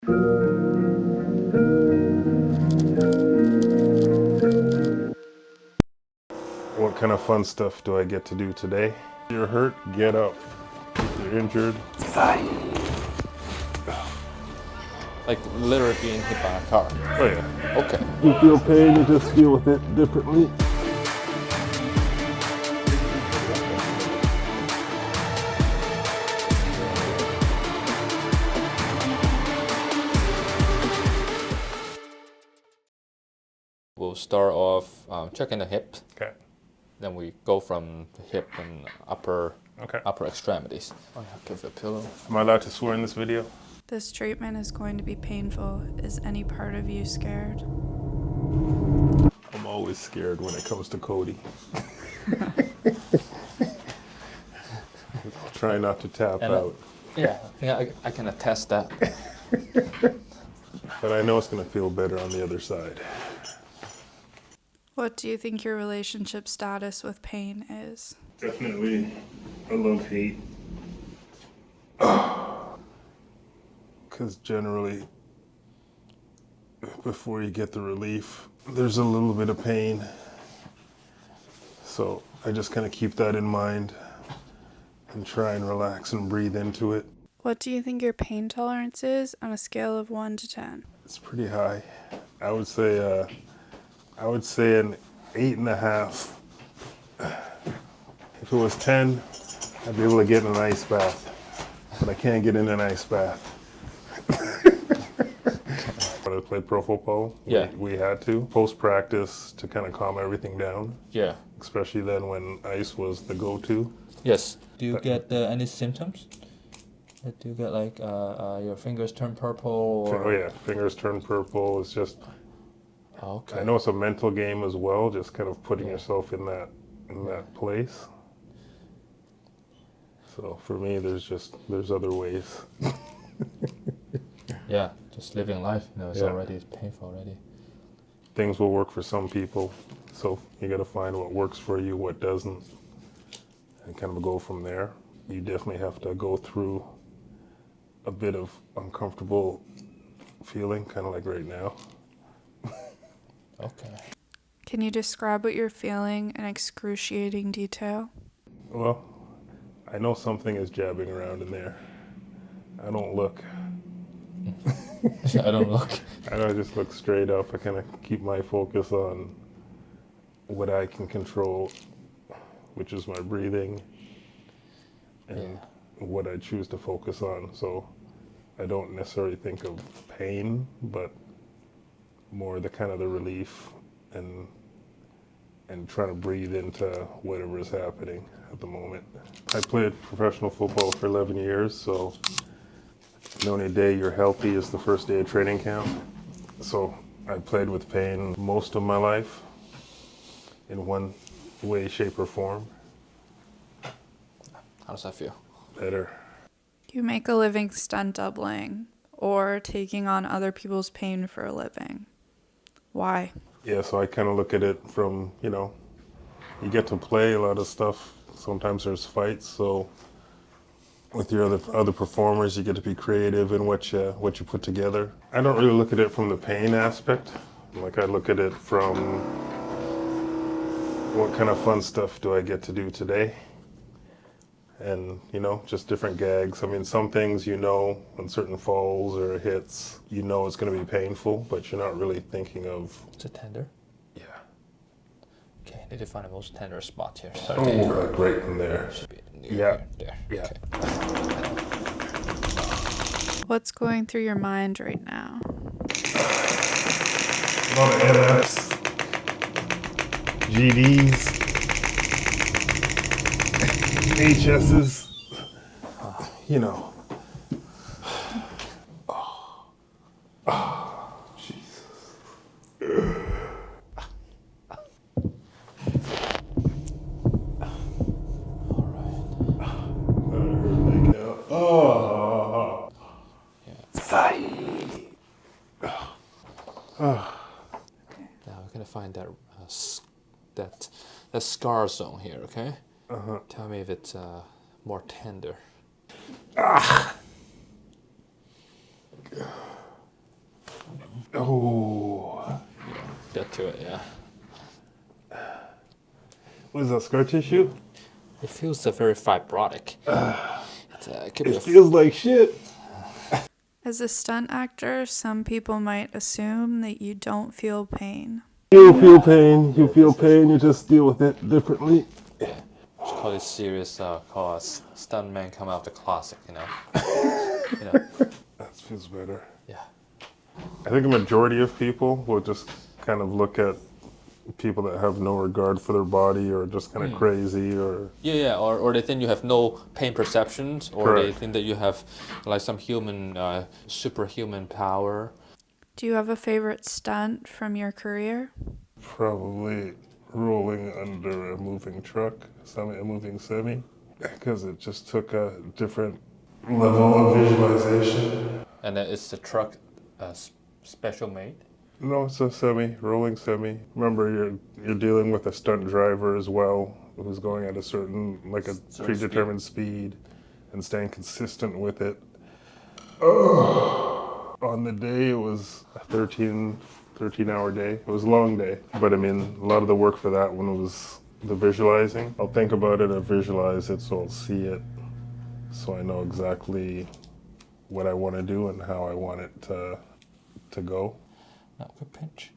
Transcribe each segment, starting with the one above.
What kind of fun stuff do I get to do today? If you're hurt, get up. If you're injured, fight. Like literally being hit by a car. Oh yeah. Okay. You feel pain, you just deal with it differently. We'll start off checking the hip. Okay. Then we go from the hip and upper extremities. Oh, yeah, give it a pillow. Am I allowed to swear in this video? This treatment is going to be painful. Is any part of you scared? I'm always scared when it comes to Cody. Try not to tap out. Yeah, I can attest that. But I know it's going to feel better on the other side. What do you think your relationship status with pain is? Definitely a love-hate. Because generally, before you get the relief, there's a little bit of pain. So I just kind of keep that in mind and try and relax and breathe into it. What do you think your pain tolerance is on a scale of 1 to 10? It's pretty high. I would say an 8.5. If it was 10, I'd be able to get in an ice bath, but I can't get in an ice bath. When I played pro football, we had to post-practice to kind of calm everything down. Yeah. Especially then when ice was the go-to. Yes. Do you get any symptoms? Do you get like your fingers turn purple? Or... Oh yeah, fingers turn purple. It's just. Okay. I know it's a mental game as well, just kind of putting yourself in that place. So for me, there's other ways. Yeah, just living life, it's already painful already. Things will work for some people, so you got to find what works for you, what doesn't, and kind of go from there. You definitely have to go through a bit of uncomfortable feeling, kind of like right now. Okay. Can you describe what you're feeling in excruciating detail? Well, I know something is jabbing around in there. I don't look. I don't look. I don't just look straight up. I kind of keep my focus on what I can control, which is my breathing and what I choose to focus on. So I don't necessarily think of pain, but more the kind of the relief and trying to breathe into whatever is happening at the moment. I played professional football for 11 years, so the only day you're healthy is the first day of training camp. So I played with pain most of my life in one way, shape, or form. How does that feel? Better. You make a living stunt doubling or taking on other people's pain for a living. Why? Yeah, so I kind of look at it from, you get to play a lot of stuff. Sometimes there's fights, so with your other performers, you get to be creative in what you put together. I don't really look at it from the pain aspect. Like I look at it from what kind of fun stuff do I get to do today? And, just different gags. I mean, some things, when certain falls or hits, it's going to be painful, but you're not really thinking of... Is it tender? Yeah. Okay, I need to find the most tender spot here. Right in there. Should be near Yeah. There. Yeah. Okay. What's going through your mind right now? A lot of NFs, GDs, HSs, Jesus. All right. Fight. Now we're gonna find that scar zone here, okay? Tell me if it's more tender. Oh, Get to it, yeah. what is that, scar tissue? It feels very fibrotic. It could be It feels like shit. As a stunt actor, some people might assume that you don't feel pain. You feel pain, you just deal with it differently. Just call this series called Stuntman Come Out the Closet, you know. That feels better. Yeah. I think a majority of people will just kind of look at people that have no regard for their body or just kind of crazy or... Yeah, or they think you have no pain perceptions, or they Correct. think that you have like some superhuman power. Do you have a favorite stunt from your career? Probably rolling under a moving truck, a moving semi, because it just took a different level of visualization. And is the truck special made? No, it's a rolling semi. Remember, you're dealing with a stunt driver as well, who's going at a certain predetermined speed and staying consistent with it. On the day, it was a 13-hour day. It was a long day, but I mean, a lot of the work for that one was the visualizing. I'll think about it, I'll visualize it, so I'll see it, so I know exactly what I want to do and how I want it to go. Now, quick pinch.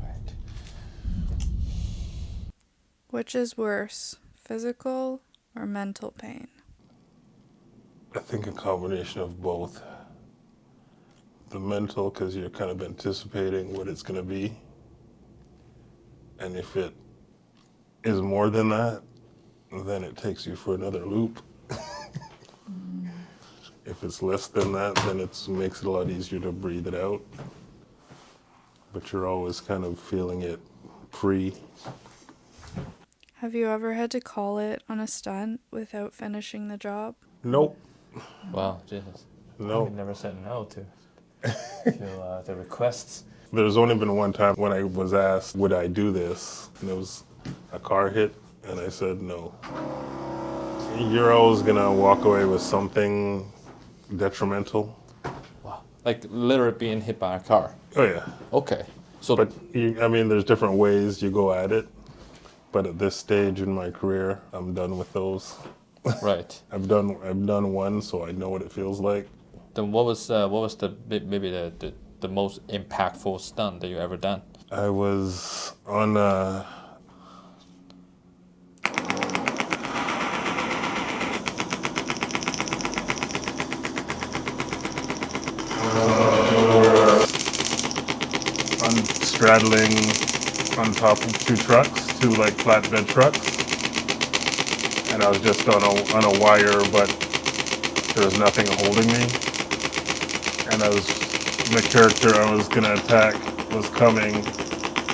Right. Which is worse, physical or mental pain? I think a combination of both. The mental, because you're kind of anticipating what it's going to be. And if it is more than that, then it takes you for another loop. If it's less than that, then it makes it a lot easier to breathe it out. But you're always kind of feeling it pre. Have you ever had to call it on a stunt without finishing the job? Nope. Wow, Jesus. No. I never said no to the requests. There's only been one time when I was asked, would I do this? And it was a car hit, and I said no. You're always gonna walk away with something detrimental. Wow. Like literally being hit by a car. Oh yeah. Okay. So, But I mean, there's different ways you go at it. But at this stage in my career, I'm done with those. right. I've done one, so I know what it feels like. Then what was maybe the most impactful stunt that you ever done? I was on straddling on top of two flatbed trucks, and I was just on a wire, but there was nothing holding me, and the character I was gonna attack was coming.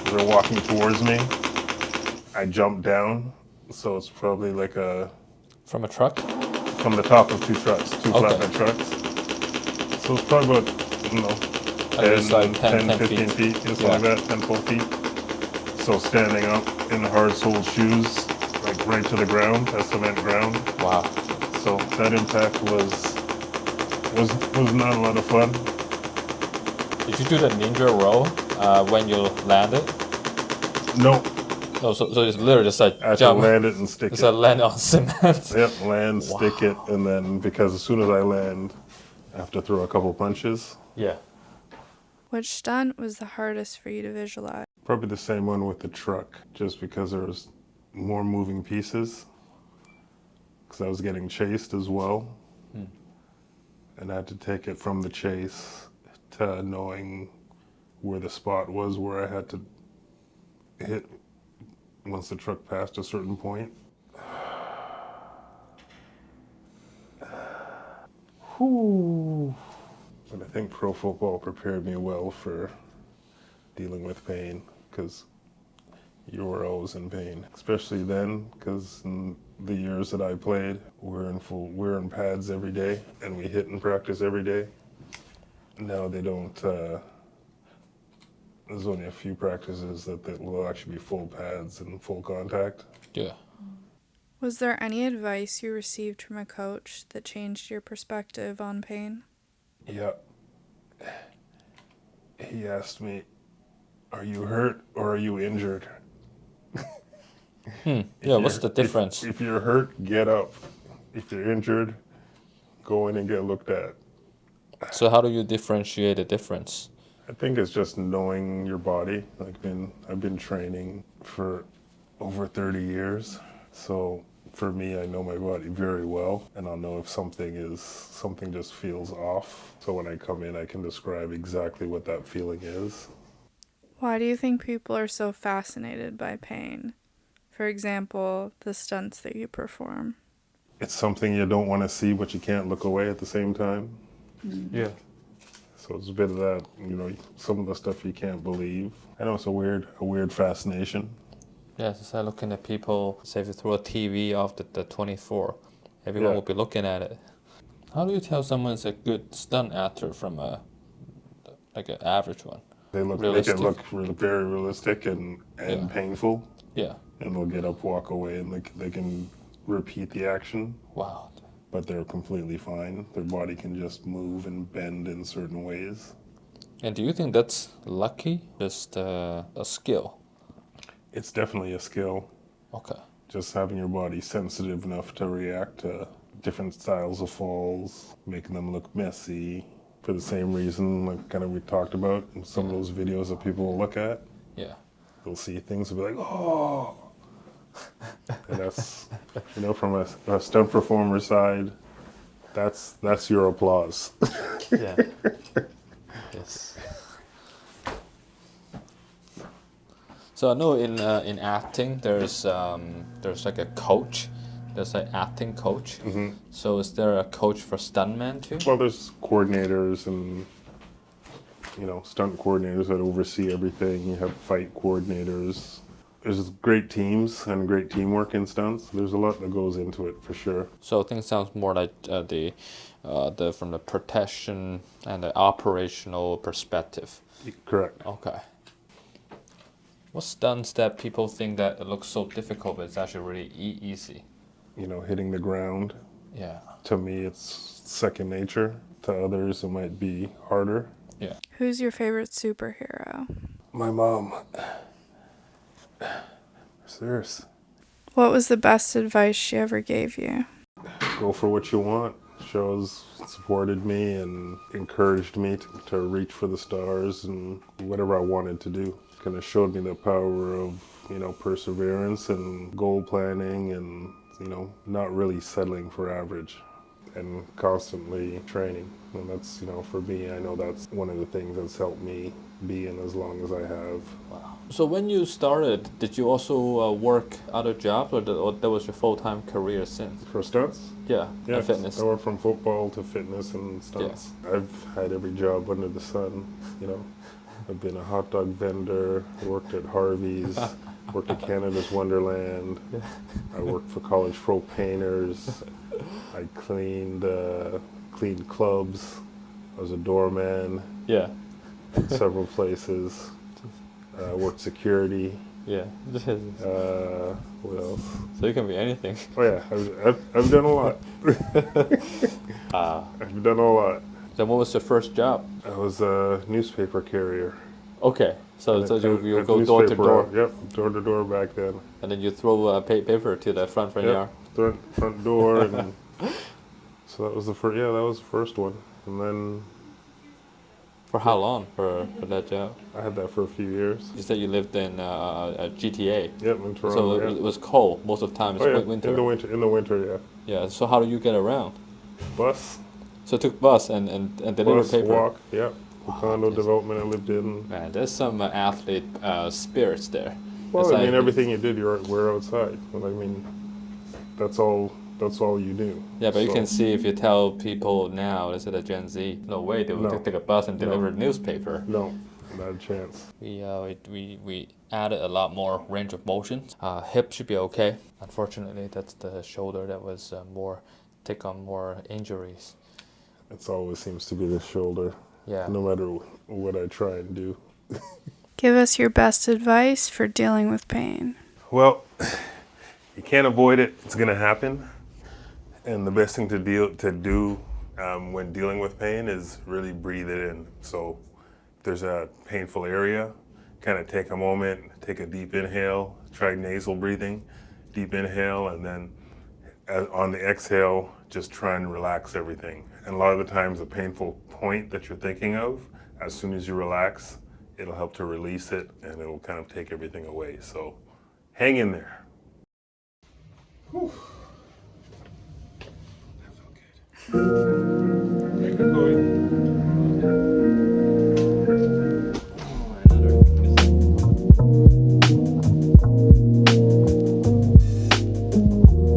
They were walking towards me. I jumped down, so it's probably From a truck? from the top of two flatbed trucks. So it's probably about, I don't know, 10, 15 feet, something like that, 10, 12 feet. So standing up in hard-soled shoes, like right to the ground, that cement ground. Wow. So that impact was not a lot of fun. Did you do the ninja roll when you landed? No, No, so it's literally just like I had jump. to land it and stick It's it. like land on cement. Yep, land, stick it, and then because as soon as I land, I have to throw a couple punches. Yeah. Which stunt was the hardest for you to visualize? Probably the same one with the truck, just because there was more moving pieces. Because I was getting chased as well. And I had to take it from the chase to knowing where the spot was where I had to hit once the truck passed a certain point. Whew. But I think pro football prepared me well for dealing with pain, because you were always in pain, especially then, because in the years that I played, we're in pads every day, and we hit in practice every day. Now they don't. There's only a few practices that will actually be full pads and full contact. Yeah. Was there any advice you received from a coach that changed your perspective on pain? Yeah. He asked me, "Are you hurt or are you injured?" Yeah, what's the difference? If you're hurt, get up. If you're injured, go in and get looked at. So how do you differentiate the difference? I think it's just knowing your body. I've been training for over 30 years. So for me, I know my body very well, and I'll know if something just feels off. So when I come in, I can describe exactly what that feeling is. Why do you think people are so fascinated by pain? For example, the stunts that you perform. It's something you don't want to see, but you can't look away at the same time. Yeah. So it's a bit of that, some of the stuff you can't believe. I know it's a weird fascination. Yeah, it's like looking at people, say if you throw a TV off the 24, everyone Yeah. will be looking at it. How do you tell someone's a good stunt actor from an average one? They Realistic. can look very realistic and Yeah. painful, Yeah. and they'll get up, walk away, and they can repeat the action, Wow. but they're completely fine. Their body can just move and bend in certain ways. And do you think that's lucky, just a skill? It's definitely a skill. Okay. Just having your body sensitive enough to react to different styles of falls, making them look messy. For the same reason, like kind of we talked about, in some of those videos that people will look at, Yeah. they'll see things and be like, oh. And that's, from a stunt performer side, that's your applause. Yeah. Yes. So I know in acting there's like a coach. There's an acting coach. Mm-hmm. So is there a coach for stuntmen too? Well, there's coordinators and, stunt coordinators that oversee everything. You have fight coordinators. There's great teams and great teamwork in stunts. There's a lot that goes into it for sure. So things sounds more like the from the protection and the operational perspective. Correct. Okay. What stunts that people think that it looks so difficult, but it's actually really easy? Hitting the ground. Yeah. To me, it's second nature. To others, it might be harder. Yeah. Who's your favorite superhero? My mom. Serious. What was the best advice she ever gave you? Go for what you want. Shows supported me and encouraged me to reach for the stars and whatever I wanted to do. Kind of showed me the power of, perseverance and goal planning and, not really settling for average and constantly training. And that's, for me, I know that's one of the things that's helped me be in as long as I have. Wow. So when you started, did you also work other jobs, or that was your full-time career since? For stunts? Yeah, Yeah, and fitness. I went from football to fitness and stunts. Yeah. I've had every job under the sun, I've been a hot dog vendor, worked at Harvey's, worked at Canada's Wonderland. I worked for College Pro Painters. I cleaned clubs. I was a doorman. Yeah. In several places. Worked security. Yeah. What else? So you can be anything. Oh yeah, I've done a lot. I've done a lot. Then what was your first job? I was a newspaper carrier. Okay, so you go door to door. Yep, door to door back then. And then you throw paper to the front yard. Front door, and so that was the first. Yeah, that was the first one, and then. For how long for that job? I had that for a few years. You said you lived in GTA. Yep, in Toronto. So it was cold most of the time. It's winter. In the winter, yeah. Yeah. So how do you get around? Bus. So took bus and deliver paper. Walk. Yeah. The condo development I lived in. Man, there's some athlete spirits there. Well, I mean, everything you did, we're outside. Well, I mean, that's all you do. Yeah, but you can see if you tell people now, this is a Gen Z, no way they would take a bus and deliver newspaper. No, not a chance. We added a lot more range of motion. Hip should be okay. Unfortunately, that's the shoulder that was take on more injuries. It always seems to be the shoulder. Yeah. No matter what I try and do. Give us your best advice for dealing with pain. Well, You can't avoid it. It's gonna happen. And the best thing to do when dealing with pain is really breathe it in. So if there's a painful area, kind of take a moment, take a deep inhale, try nasal breathing, deep inhale, and then on the exhale, just try and relax everything. And a lot of the times the painful point that you're thinking of, as soon as you relax, it'll help to release it and it'll kind of take everything away. So hang in there. Whew. That felt good.